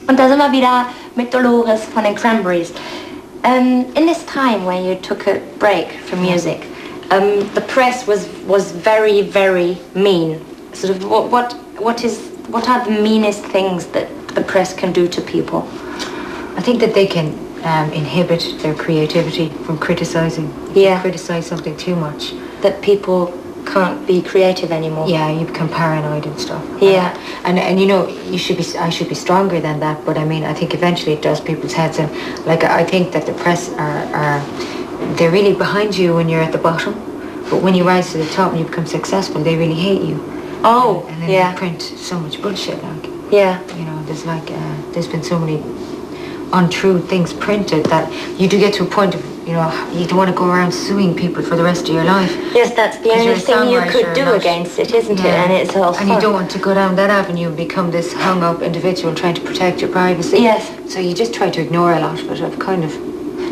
Und da sind wir wieder mit Dolores von den Cranberries. In this time where you took a break from music, the press was very, very mean. Sort of, what are the meanest things that the press can do to people? I think that they can inhibit their creativity from criticizing. Yeah. Criticize something too much. That people can't be creative anymore. Yeah, you become paranoid and stuff. Yeah. And you know, I should be stronger than that, but I mean, I think eventually it does people's heads in. Like, I think that the press they're really behind you when you're at the bottom, but when you rise to the top and you become successful, they really hate you. Oh, and then yeah. they print so much bullshit, like. Yeah. You know, there's been so many untrue things printed that you do get to a point of, you know, you don't want to go around suing people for the rest of your life. Yes, that's the only thing you could do against it, isn't it? And it's all fun. And you don't want to go down that avenue and become this hung-up individual trying to protect your privacy. Yes. So you just try to ignore a lot of it. I've kind of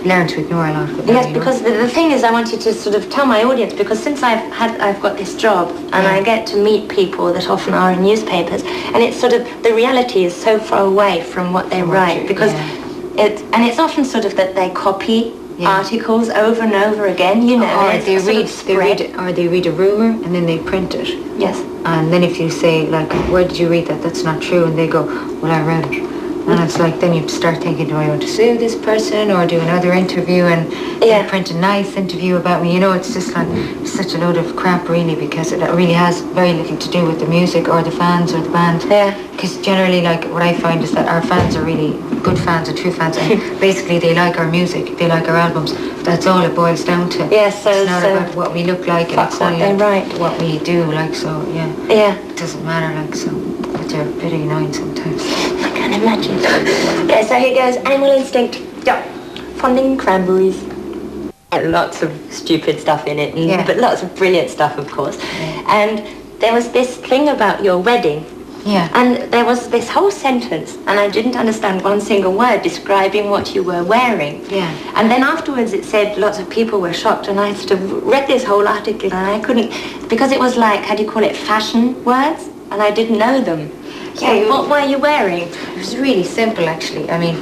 learned to ignore a lot of it. Yes, because the thing is, I wanted to sort of tell my audience, because since I've got this job and I get to meet people that often are in newspapers, and it's sort of, the reality is so far away from what they write, because it's often sort of that they copy articles over and over again, you know. Or they read a rumor and then they print it. Yes. And then if you say, like, where did you read that? That's not true. And they go, well, I read it. And it's like, then you start thinking, do I want to sue this person or do another interview and print a nice interview about me? You know, it's just like such a load of crap, really, because it really has very little to do with the music or the fans or the band. Yeah. Because generally, like, what I find is that our fans are really good fans and true fans. And basically, they like our music, they like our albums. That's all it boils down to. Yes, so it's not about what we look like, and it's what they write, what we do, like, so, yeah. Yeah. It doesn't matter, like, so. But they're pretty annoying sometimes. I can imagine. Okay, so here goes Animal Instinct. Yeah. Funding Cranberries. Lots of stupid stuff in it, but lots of brilliant stuff, of course. Yeah. And there was this thing about your wedding. Yeah. And there was this whole sentence, and I didn't understand one single word describing what you were wearing. Yeah. And then afterwards it said lots of people were shocked, and I sort of read this whole article and I couldn't, because it was like, how do you call it, fashion words? And I didn't know them. So yeah, what were you wearing? It was really simple, actually. I mean,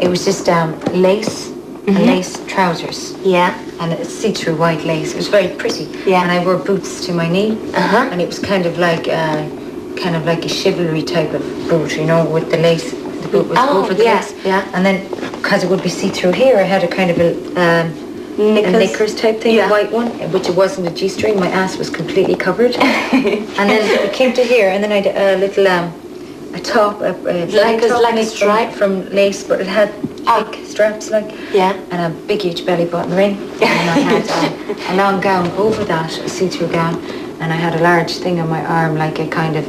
it was just lace, lace trousers. Yeah. And it's see-through white lace. It was very pretty. Yeah. And I wore boots to my knee. And it was kind of like a chivalry type of boot, you know, with the lace. The boot was over the lace. Yeah. And then, because it would be see-through here, I had a kind of a knickers type thing, a white one, which it wasn't a G-string. My ass was completely covered. And then it came to here, and then I had a little a top, like a stripe from lace, but it had thick straps, like, and a big huge belly button ring. And I had a long gown over that, a see-through gown, and I had a large thing on my arm, like a kind of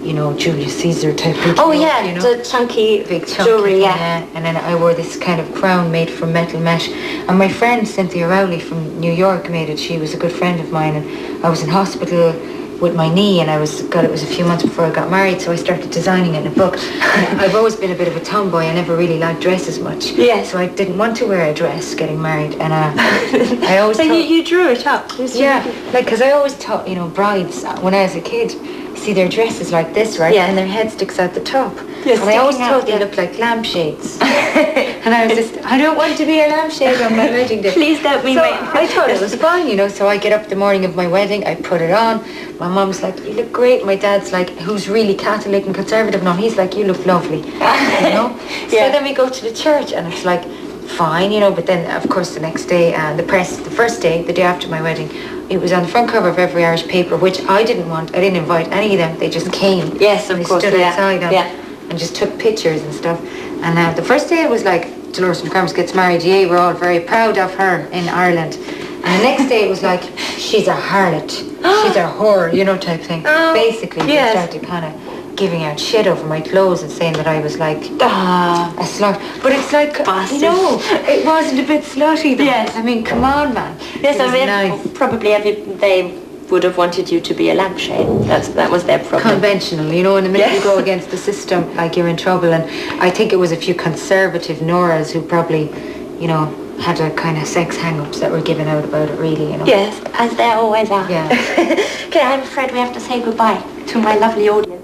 you know, Julius Caesar type of you know? The chunky big jewelry, And then I wore this kind of crown made from metal mesh. And my friend Cynthia Rowley from New York made it. She was a good friend of mine, and I was in hospital with my knee, and it was a few months before I got married, so I started designing it in a book. And I've always been a bit of a tomboy. I never really liked dresses much. Yeah. So I didn't want to wear a dress getting married, and I always so you drew it up? Yeah, like, because I always thought, you know, brides, when I was a kid, see their dresses like this, right? Yeah. And their head sticks out the top. Yeah, and I always thought they looked like lampshades. And I was just, I don't want to be a lampshade on my wedding day. Please don't be I thought it was fun, you know, so I get up the morning of my wedding, I put it on. My mom's like, you look great. My dad's like, who's really Catholic and conservative now, he's like, you look lovely, you know? So then we go to the church, and it's like, fine, you know, but then, of course, the next day, the first day, the day after my wedding, it was on the front cover of every Irish paper, which I didn't want. I didn't invite any of them. They just came. Yes, of course. They stood outside and just took pictures and stuff. And the first day it was like, Dolores McCarmans gets married. Yay, we're all very proud of her in Ireland. And the next day it was like, she's a harlot. She's a whore, you know, type thing. Basically, they started kind of giving out shit over my clothes and saying that I was like a slut. But it's like, you know, it wasn't a bit slutty though. Yes. I mean, come on, man. Yes, I mean, probably they would have wanted you to be a lampshade. That was their problem. Conventional, you know, and the minute you go against the system, like, you're in trouble. And I think it was a few conservative Noras who probably, you know, had a kind of sex hang-ups that were given out about it, really, you know. Yes, as there always are. Yeah. Okay, I'm afraid we have to say goodbye to my lovely audience.